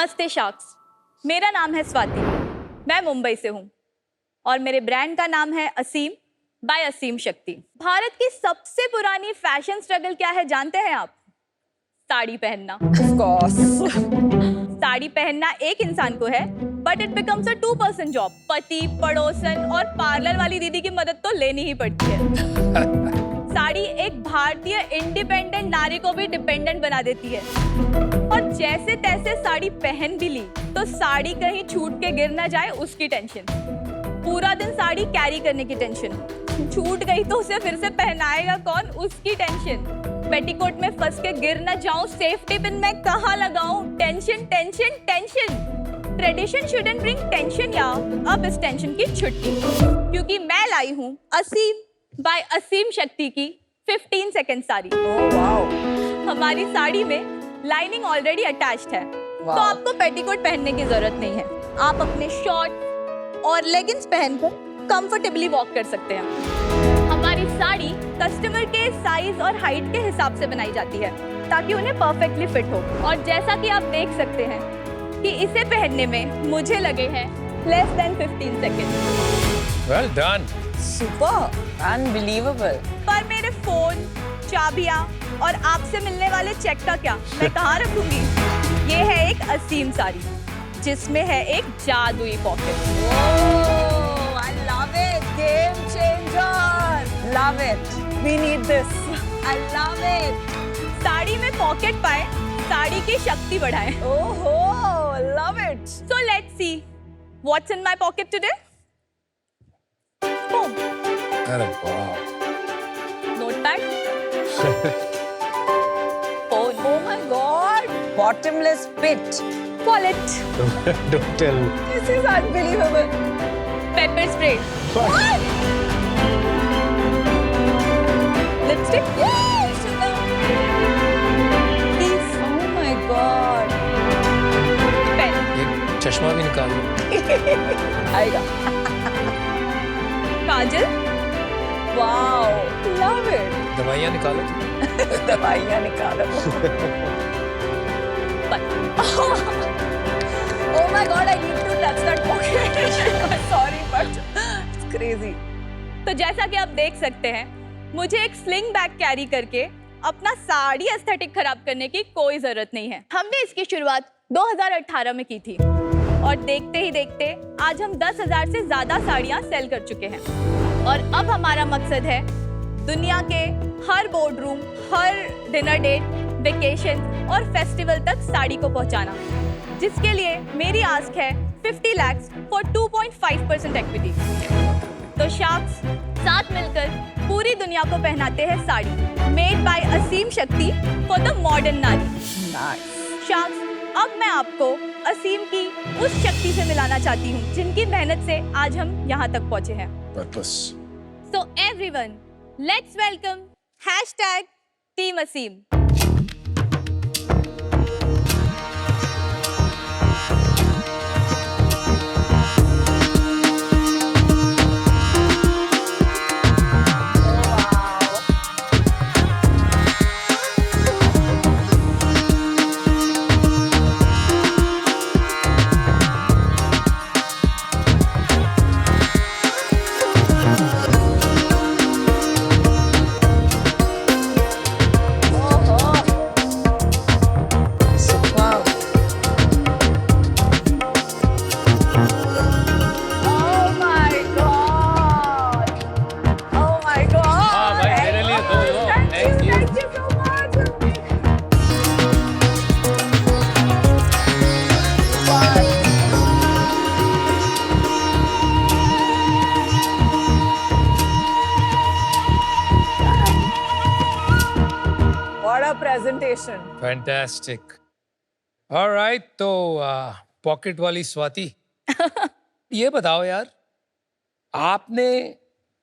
नमस्ते शार्क्स, मेरा नाम है स्वाति। मैं मुंबई से हूँ और मेरे ब्रांड का नाम है असीम बाय असीम शक्ति। भारत की सबसे पुरानी फैशन स्ट्रगल क्या है जानते हैं आप? साड़ी पहनना। Of course. साड़ी पहनना एक इंसान को है, but it becomes a 2 person job. पति, पड़ोसन और पार्लर वाली दीदी की मदद तो लेनी ही पड़ती है। साड़ी एक भारतीय इंडिपेंडेंट नारी को भी डिपेंडेंट बना देती है। और जैसे तैसे साड़ी पहन भी ली तो साड़ी कहीं छूट के गिर ना जाए उसकी टेंशन। पूरा दिन साड़ी कैरी करने की टेंशन। छूट गई तो उसे फिर से पहनाएगा कौन, उसकी टेंशन। पेटीकोट में फंस के गिर ना जाऊं, सेफ्टी पिन मैं कहाँ लगाऊं, tension tension tension. Tradition shouldn't bring tension यार, अब इस टेंशन की छुट्टी, क्योंकि मैं लाई हूँ असीम बाय असीम शक्ति की 15 सेकंड साड़ी। Oh wow. हमारी साड़ी में लाइनिंग ऑलरेडी अटैच्ड है, Wow. तो आपको पेटीकोट पहनने की जरूरत नहीं है। आप अपने शॉर्ट और लेगिंग्स पहनकर कंफर्टेबली वॉक कर सकते हैं। हमारी साड़ी कस्टमर के साइज और हाइट के हिसाब से बनाई जाती है ताकि उन्हें परफेक्टली फिट हो। और जैसा कि आप देख सकते हैं कि इसे पहनने में मुझे लगे हैं less than 15 second. Well done. Super. Unbelievable. पर मेरे फोन, चाबियां और आपसे मिलने वाले चेक का क्या, मैं कहाँ रखूंगी? ये है एक असीम साड़ी जिसमें है एक जादुई pocket. Oh, I love it. Game changer. Love it. We need this. I love it. Sari में पॉकेट पाए, साड़ी की शक्ति बढ़ाए। Oh, love it. So let's see what's in my pocket today. Boom. अरे वाह। Notepad. Phone. Oh my God. Bottomless pit. Wallet. Don't tell. This is unbelievable. Pepper spray. What? Lipstick. Yay, sugar. Keys. Oh my God. Pen. ये चश्मा भी निकालो। आएगा. काजल. Wow. Love it. दवाइयाँ निकालो तो। दवाइयाँ निकालो. Oh my God, I need to touch that pocket. Sorry, but it's crazy. तो जैसा कि आप देख सकते हैं, मुझे एक स्लिंग बैग कैरी करके अपना साड़ी एस्थेटिक खराब करने की कोई जरूरत नहीं है। हमने इसकी शुरुआत 2018 में की थी और देखते ही देखते आज हम 10,000 से ज्यादा साड़ियां सेल कर चुके हैं। और अब हमारा मकसद है दुनिया के हर बोर्ड-रूम, हर डिनर डेट, वेकेशन और फेस्टिवल तक साड़ी को पहुंचाना, जिसके लिए मेरी आस्क है 50 lakhs फॉर 2.5% इक्विटी। तो शार्क्स साथ मिलकर पूरी दुनिया को पहनाते हैं साड़ी, मेड बाय असीम शक्ति फॉर द मॉडर्न नारी। Nice. शार्क्स, अब मैं आपको असीम की उस शक्ति से मिलाना चाहती हूँ जिनकी मेहनत से आज हम यहाँ तक पहुँचे हैं। Purpose. So everyone, let's welcome #Team Asim. Presentation. Fantastic. All right, तो पॉकेट वाली स्वाति, ये बताओ यार, आपने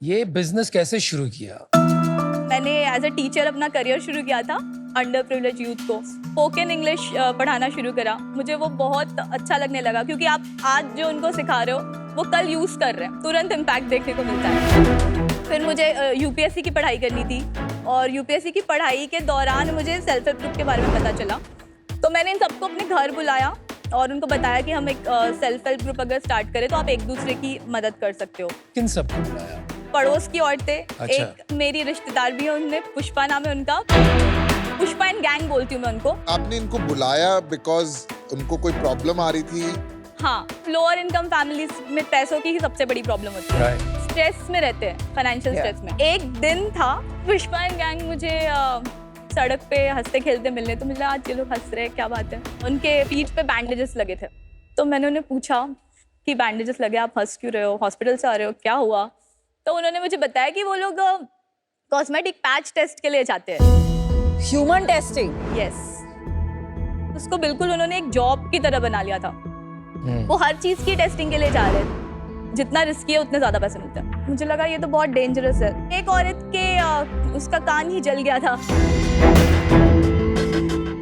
ये बिजनेस कैसे शुरू किया? मैंने एज अ टीचर अपना करियर शुरू किया था, अंडर प्रिविलेज यूथ को स्पोकन इंग्लिश पढ़ाना शुरू करा। मुझे वो बहुत अच्छा लगने लगा क्योंकि आप आज जो उनको सिखा रहे हो वो कल यूज कर रहे हैं, तुरंत इम्पैक्ट देखने को मिलता है। फिर मुझे यूपीएससी की पढ़ाई करनी थी और यूपीएससी की पढ़ाई के दौरान मुझे सेल्फ हेल्प ग्रुप के बारे में पता चला, तो मैंने इन सबको अपने घर बुलाया और उनको बताया कि हम एक सेल्फ हेल्प ग्रुप अगर स्टार्ट करें तो आप एक दूसरे की मदद कर सकते हो। किन सबको बुलाया? पड़ोस की औरतें, अच्छा। एक मेरी रिश्तेदार भी है, उनमें पुष्पा नाम है उनका, पुष्पा एंड गैंग बोलती हूँ मैं उनको। आपने इनको बुलाया बिकॉज उनको कोई प्रॉब्लम आ रही थी? हाँ, लोअर इनकम फैमिलीज में पैसों की ही सबसे बड़ी प्रॉब्लम होती है। Right. स्ट्रेस में रहते हैं, फाइनेंशियल स्ट्रेस में। एक दिन था, पुष्पा एंड गैंग मुझे सड़क पे हंसते खेलते मिलने, तो मुझे लगा आज ये लोग हंस रहे हैं, क्या बात है। उनके पीठ पे बैंडेजेस लगे थे, तो मैंने उन्हें पूछा कि बैंडेजेस लगे, आप हंस क्यों रहे हो, हॉस्पिटल से आ रहे हो, क्या हुआ? तो उन्होंने मुझे बताया कि वो लोग कॉस्मेटिक पैच टेस्ट के लिए जाते हैं। Human testing? यस। उसको बिल्कुल उन्होंने एक जॉब की तरह बना लिया था। वो हर चीज की टेस्टिंग के लिए जा रहे थे, जितना रिस्की है उतने ज्यादा पैसे मिलते हैं। मुझे लगा ये तो बहुत डेंजरस है। एक औरत के उसका कान ही जल गया था।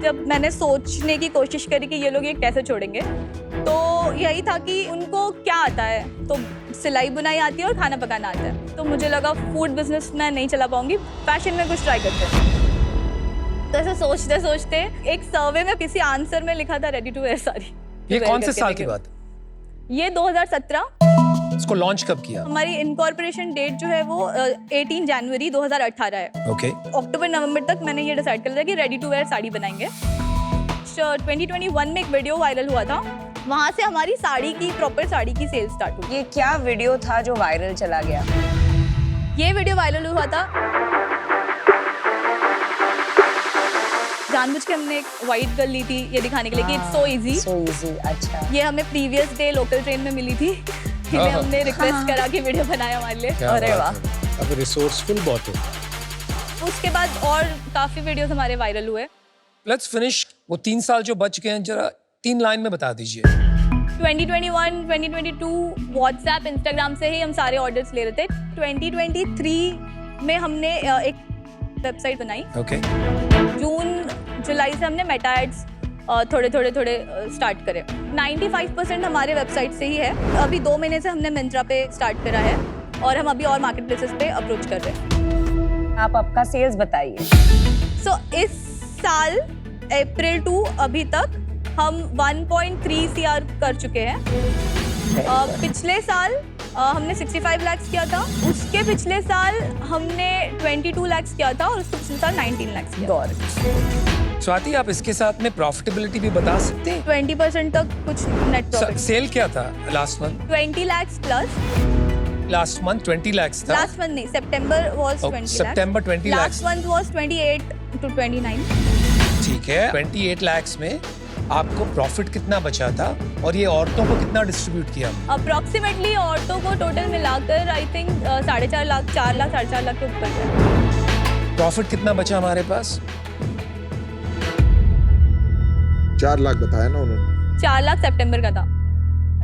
जब मैंने सोचने की कोशिश करी कि ये लोग ये कैसे छोड़ेंगे, तो यही था कि उनको क्या आता है, तो सिलाई बुनाई आती है और खाना पकाना आता है। तो मुझे लगा फूड बिजनेस मैं नहीं चला पाऊंगी, फैशन में कुछ ट्राई करते हैं। तो ऐसे सोचते सोचते एक सर्वे में किसी आंसर में लिखा था रेडी टू वेयर साड़ी। ये कौन से साल की बात है? ये 2017। इसको लॉन्च कब किया? हमारी इनकॉर्पोरेशन डेट जो है वो 18 जनवरी 2018 है। ओके। अक्टूबर नवंबर तक मैंने ये डिसाइड कर लिया कि रेडी टू वेयर साड़ी बनाएंगे। 2021 में एक वीडियो वायरल हुआ था, वहाँ से हमारी साड़ी की प्रॉपर साड़ी की सेल स्टार्ट हुई। ये क्या वीडियो था जो वायरल चला गया? ये वीडियो वायरल हुआ था, जानबूझ के हमने एक व्हाइट गर्ल ली थी ये दिखाने के लिए कि it's so easy. So easy. अच्छा। ये हमें प्रीवियस डे लोकल ट्रेन में मिली थी, इन्हें हमने रिक्वेस्ट करा कि वीडियो बनाए हमारे लिए। अरे वाह। अब रिसोर्सफुल बहुत है। उसके बाद और काफी वीडियोस हमारे वायरल हुए। लेट्स फिनिश वो 3 साल जो बच गए हैं, जरा 3 लाइन में बता दीजिए। 2021, 2022 व्हाट्सएप, इंस्टाग्राम से ही हम सारे ऑर्डर्स ले रहे थे। 2023 में हमने एक वेबसाइट बनाई। ओके। जून जुलाई से हमने मेटा एड्स थोड़े स्टार्ट करे। 95% हमारे वेबसाइट से ही है। अभी 2 महीने से हमने मिंत्रा पे स्टार्ट करा है और हम अभी और मार्केट प्लेसेस पे अप्रोच कर रहे हैं। आप आपका सेल्स बताइए। सो इस साल अप्रैल टू अभी तक हम 1.3 CR कर चुके हैं। पिछले साल हमने 65 लाख किया था, उसके पिछले साल हमने 22 लाख किया था और उसके पिछले साल 19 लाख किया। स्वाति, आप इसके साथ में प्रॉफिटेबिलिटी भी बता सकते हैं? 20% तक कुछ नेट प्रॉफिट। सेल क्या था last month? 20 lakh plus. Last month 20 lakh था। लास्ट मंथ नहीं, सितंबर वाज 20 लाख। सितंबर 20 lakh. Last month was 28 to 29। ठीक है। 28 लाख में आपको प्रॉफिट कितना बचा था और ये औरतों को कितना डिस्ट्रीब्यूट किया? अप्रोक्सीमेटली औरतों को टोटल मिलाकर आई थिंक 4.5 लाख, 4 लाख, 4.5 लाख के ऊपर है। प्रॉफिट कितना बचा हमारे पास? 4 लाख बताया ना उन्होंने। 4 लाख सितंबर का था,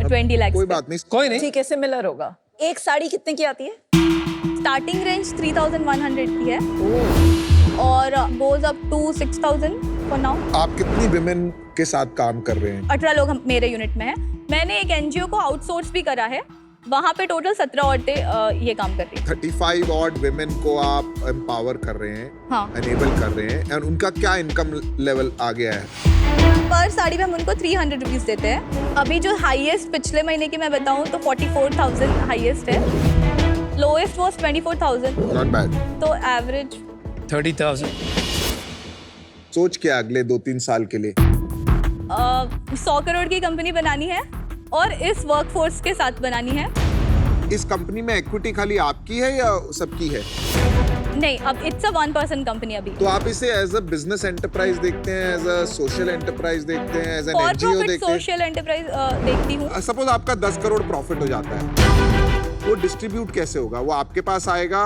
20 लाख। कोई बात नहीं। कोई नहीं। ठीक है, सिमिलर होगा। एक साड़ी कितने की आती है? स्टार्टिंग रेंज 3100 की है और goes up to 6000 for now. आप कितनी विमेन के साथ काम कर रहे हैं? 18 लोग हम मेरे यूनिट में हैं। मैंने एक एनजीओ को आउटसोर्स भी करा है, वहाँ पे टोटल 17 औरतें ये काम कर रही हैं। 35 ऑड विमेन को आप एम्पावर कर रहे हैं, हाँ। एनेबल कर रहे हैं, और उनका क्या इनकम लेवल आ गया है? पर साड़ी में हम उनको 300 रुपीज देते हैं। अभी जो हाईएस्ट पिछले महीने की मैं बताऊँ तो 44,000 हाईएस्ट है, लोएस्ट वाज 24,000। Not bad. तो एवरेज 30,000। सोच क्या अगले 2-3 साल के लिए? 100 करोड़ की कंपनी बनानी है और इस वर्कफोर्स के साथ बनानी है। इस कंपनी में इक्विटी खाली आपकी है या सबकी है? नहीं, अब इट्स अ 1% कंपनी अभी। तो आप इसे एज अ बिजनेस एंटरप्राइज देखते हैं, एज अ सोशल एंटरप्राइज देखते हैं, as an for NGO profit देखते हैं? सोशल एंटरप्राइज देखती हूँ। सपोज आपका 10 करोड़ प्रॉफिट हो जाता है, वो डिस्ट्रीब्यूट कैसे होगा? वो आपके पास आएगा?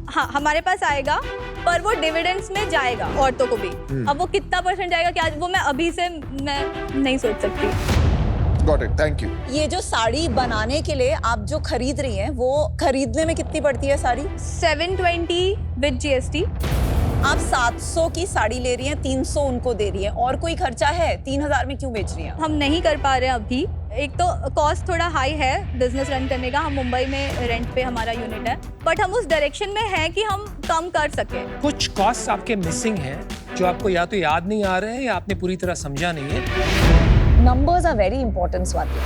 हाँ, हमारे पास आएगा, पर वो डिविडेंड्स में जाएगा औरतों को भी। अब वो कितना % जाएगा क्या, वो मैं अभी से मैं नहीं सोच सकती। Got it, thank you. ये जो साड़ी बनाने के लिए आप जो खरीद रही हैं, वो खरीदने में कितनी पड़ती है साड़ी? 720 with GST। आप 700 की साड़ी ले रही हैं, 300 उनको दे रही हैं, और कोई खर्चा है? 3000 में क्यों बेच रही हैं? हम नहीं कर पा रहे अभी। एक तो कॉस्ट थोड़ा हाई है बिजनेस रन करने का। हम मुंबई में रेंट पे हमारा यूनिट है, बट हम उस डायरेक्शन में हैं कि हम कम कर सके। कुछ कॉस्ट आपके मिसिंग हैं जो आपको या तो याद नहीं आ रहे हैं या आपने पूरी तरह समझा नहीं है। numbers are very important, Swati,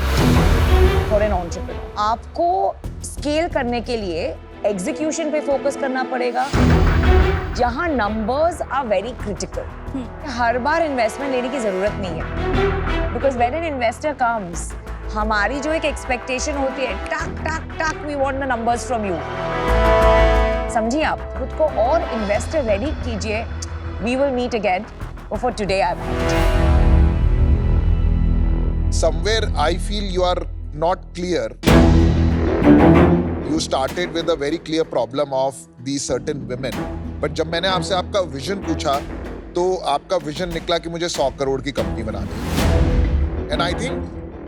for an entrepreneur. आपको scale करने के लिए execution पे focus करना पड़ेगा, जहाँ numbers are very critical. Her bar investment लेने की जरूरत नहीं है, because when an investor comes, हमारी जो एक expectation होती है, टक टक टक, we want the numbers from you. समझिए आप खुद को और investor ready कीजिए. We will meet again, but for today I'm out. Somewhere I feel you are not clear. You started with a very clear problem of these certain women. But जब मैंने आपसे आपका विजन पूछा तो आपका vision निकला कि मुझे 100 करोड़ की कंपनी बनानी है. And I think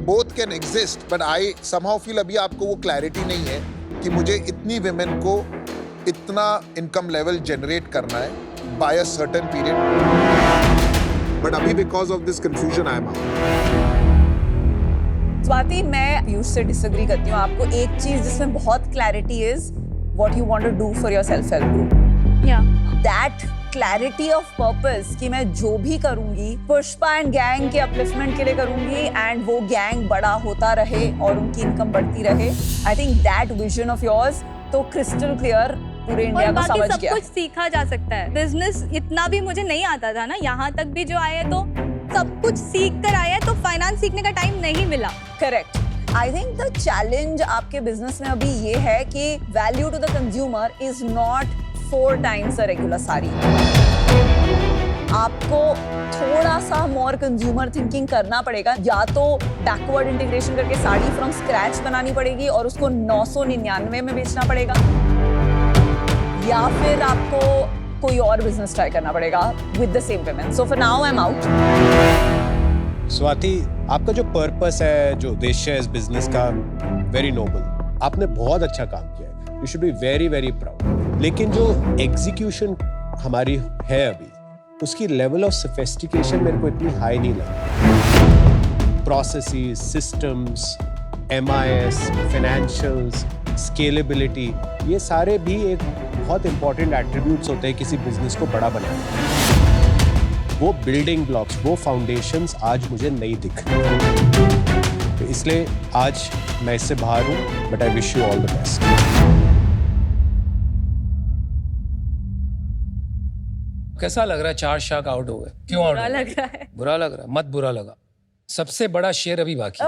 both can exist, but I somehow feel अभी आपको वो क्लैरिटी नहीं है कि मुझे इतनी women को इतना इनकम लेवल जनरेट करना है by a certain period. But अभी because of this confusion I am out. Swati, मैं पीयूष से डिसएग्री करती हूँ. आपको एक चीज जिसमें बहुत clarity is what you want to do for your self help group. That clarity of purpose कि मैं जो भी करूंगी पुष्पा एंड गैंग के अपलिफ्टमेंट के लिए करूंगी एंड वो गैंग बड़ा होता रहे और उनकी इनकम बढ़ती रहे. I think that vision of yours तो क्रिस्टल क्लियर पूरे इंडिया को समझ सब गया. कुछ सीखा जा सकता है. बिजनेस इतना भी मुझे नहीं आता था ना, यहाँ तक भी जो आए हैं तो सब कुछ सीख कर आया है, तो फाइनेंस सीखने का टाइम नहीं मिला. Correct. I think the challenge आपके बिजनेस में अभी ये है कि value to the consumer is not 4 times a regular sari. आपको थोड़ा सा मोर कंज्यूमर थिंकिंग करना पड़ेगा. या तो बैकवर्ड इंटीग्रेशन करके साड़ी फ्रॉम स्क्रैच बनानी पड़ेगी और उसको 999 में बेचना पड़ेगा, या फिर आपको कोई और बिजनेस ट्राई करना पड़ेगा with the same payment. So for now I am out. Swati, आपका जो पर्पस है, जो उद्देश्य है इस बिजनेस का, वेरी नोबल. आपने बहुत अच्छा काम किया है. You should be very very proud. लेकिन जो एग्जीक्यूशन हमारी है अभी, उसकी लेवल ऑफ सोफिस्टिकेशन मेरे को इतनी हाई नहीं लगी. Processes, systems, MIS, financials, scalability, ये सारे भी एक बहुत इंपॉर्टेंट एट्रीब्यूट्स होते हैं किसी बिजनेस को बड़ा बनाने. वो बिल्डिंग ब्लॉक्स, वो फाउंडेशंस आज मुझे नहीं दिख रहे. तो इसलिए आज मैं इससे बाहर हूँ, but I wish you all the best. कैसा लग रहा है? 4 शार्क आउट हो गए. क्यों आउट? बुरा लग रहा है. बुरा लग रहा है? मत बुरा लगा. सबसे बड़ा शेयर अभी बाकी.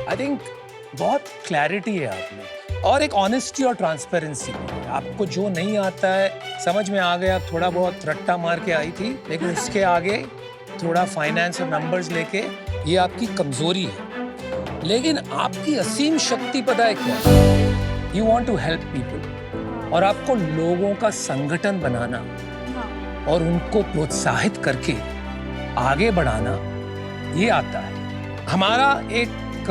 आई थिंक बहुत क्लैरिटी है आप में, और एक ऑनेस्टी और ट्रांसपेरेंसी. आपको जो नहीं आता है समझ में आ गया. थोड़ा बहुत रट्टा मार के आई थी, लेकिन उसके आगे थोड़ा फाइनेंस और नंबर्स लेके, ये आपकी कमजोरी है. लेकिन आपकी असीम शक्ति पता है क्या? You want to help people, और आपको लोगों का संगठन बनाना और उनको प्रोत्साहित करके आगे बढ़ाना, ये आता है. हमारा एक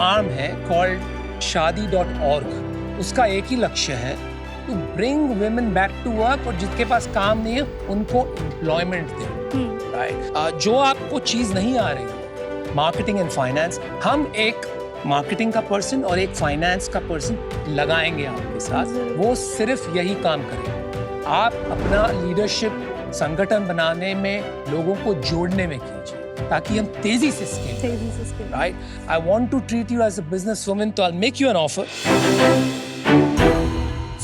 आर्म है कॉल्ड shadi.org. उसका एक ही लक्ष्य है, to bring women back to work, और जिसके पास काम नहीं है उनको एम्प्लॉयमेंट दें. राइट. जो आपको चीज नहीं आ रही, मार्केटिंग एंड फाइनेंस, हम एक मार्केटिंग का पर्सन और एक फाइनेंस का पर्सन लगाएंगे आपके साथ. वो सिर्फ यही काम करेंगे. आप अपना लीडरशिप संगठन बनाने में, लोगों को जोड़ने में कीजिए, ताकि हम तेजी से scale. Right. I want to treat you as a business woman, तो I will make you an offer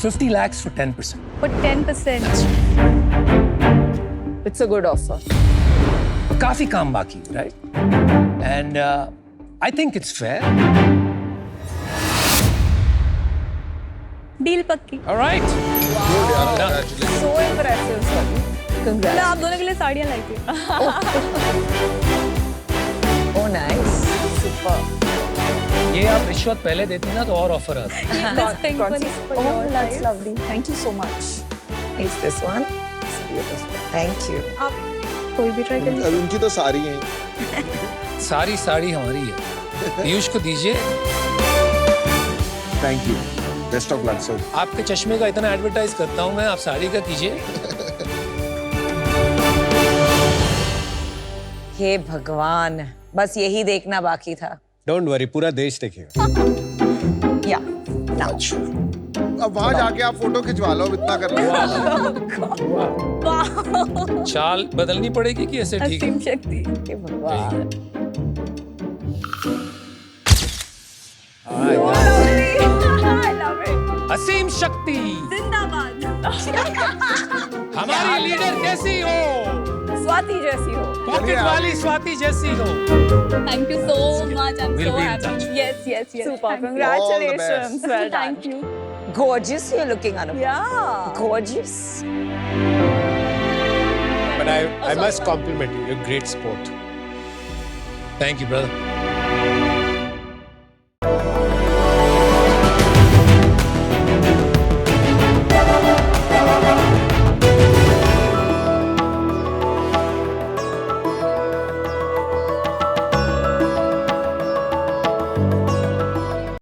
50 lakhs for 10%. For 10%. It's a good offer. काफी काम बाकी, right? And I think it's fair. Deal पक्की. Alright. So impressive sir. मतलब congrats. आप दोनों के लिए साड़ियाँ लाई थी. Oh nice. सुपर. ये आप रिश्वत पहले देती ना तो और ऑफर आता. This pink one is for Oh, your that's size. lovely. Thank you so much. Is this one? It's beautiful. Thank you. आप कोई भी ट्राई कर लीजिए. उनकी तो सारी हैं. सारी साड़ी हमारी है. पीयूष को दीजिए. Thank you. Best of luck sir. आपके चश्मे का इतना एडवर्टाइज करता हूँ मैं, आप साड़ी का कीजिए. हे भगवान, बस यही देखना बाकी था. डोंट वरी, पूरा देश देखेगा. या. अच्छा. अब वहां जाके आप फोटो खिंचवा लो, इतना कर लो। वाह चाल बदलनी पड़ेगी कि ऐसे ठीक है? असीम शक्ति हे भगवान। I love it. असीम शक्ति, जिंदाबाद हमारी लीडर कैसी हो? स्वाति जैसी हो। पॉकेट वाली स्वाति जैसी हो। Thank you so much. I'm We'll so be in happy. touch. Yes, yes, yes. Super. Thank you. Congratulations. Well done. Thank you. Gorgeous you're looking, Anupam. Yeah. Gorgeous. But I Oh, must sorry. compliment you. You're a great sport. Thank you, brother.